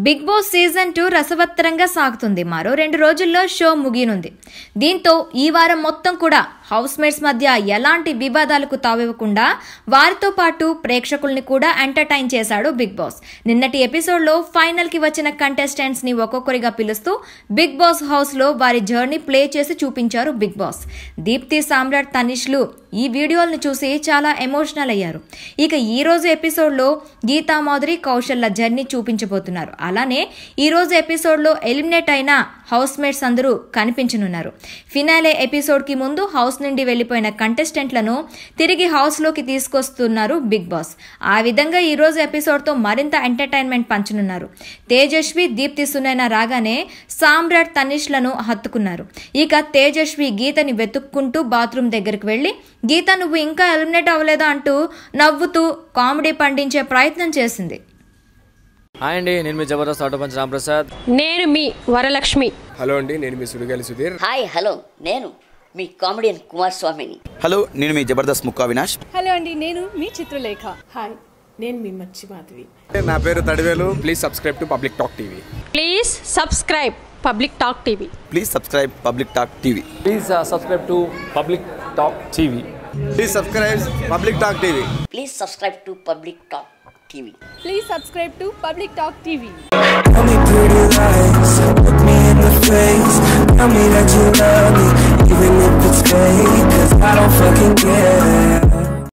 Big boss season 2 రసవత్తరంగా సాగుతుంది. మరో 2 రోజుల్లో షో ముగియనుంది. దీంతో ఈ వారం మొత్తం కూడా హౌస్ మేట్స్ మధ్య ఎలాంటి వివాదాలకు తావివ్వకుండా వారితో పాటు ప్రేక్షకుల్ని కూడా ఎంటర్టైన్ చేశాడు బిగ్ బాస్. నిన్నటి ఎపిసోడ్లో ఫైనల్ కి వచ్చిన కంటెస్టెంట్స్ ని ఒక్కొక్కరిగా పిలుస్తూ బిగ్ బాస్ హౌస్ లో వారి జర్నీ ప్లే చేసి చూపించారు బిగ్ బాస్. దీప్తి, సామ్రాట్, తనిష్లు ఈ వీడియోలను చూసి చాలా ఎమోషనల్ అయ్యారు. ఇక ఈ రోజు ఎపిసోడ్లో గీతా, మాధురి, కౌశల్య జర్నీ చూపించబోతున్నారు. అలానే ఈ రోజు ఎపిసోడ్లో ఎలిమినేట్ అయిన హౌస్ మేట్స్ అందరూ కనిపించనున్నారు. ఫినాలే ఎపిసోడ్ కి ముందు హౌస్ నుండి వెళ్లిపోయిన కంటెస్టెంట్లను తిరిగి హౌస్ లోకి తీసుకొస్తున్నారు బిగ్ బాస్. ఆ విధంగా ఈ రోజు ఎపిసోడ్ తో మరింత ఎంటర్టైన్మెంట్ పంచనున్నారు. తేజస్వి, దీప్తి, సునైనా రాగానే సామ్రాట్, తనిష్లను హత్తుకున్నారు. ఇక తేజస్వి గీతని వెతుక్కుంటూ బాత్రూమ్ దగ్గరకు వెళ్లి గీత నువ్వు ఇంకా ఎలిమినేట్ అవ్వలేదా అంటూ నవ్వుతూ కామెడీ పండించే ప్రయత్నం చేసింది. హాయ్ అండి, నేను మీ జబర్దస్త్ ఆటో పంచ్ రాంప్రసాద్. నేను మీ వరలక్ష్మి. హలో అండి, నేను మీ సుడిగాలి సుధీర్. హాయ్ హలో, నేను మీ కామెడియన్ కుమార్ స్వామిని. హలో, నేను మీ జబర్దస్త్ ముక్కా వినాష్. హలో అండి, నేను మీ చిత్రలేఖ. హాయ్, నేను మీ మచ్చి మాధవి. నా పేరు Thadivelu. Please subscribe to public talk TV. Please subscribe public talk TV. Please subscribe public talk TV. Please subscribe to public talk TV. Please subscribe public talk TV. Please subscribe to public talk TV. Please subscribe to public talk TV. Tell me pretty lies, look me in the face. Tell me that you love me, even if it's fake, 'cause I don't fucking care.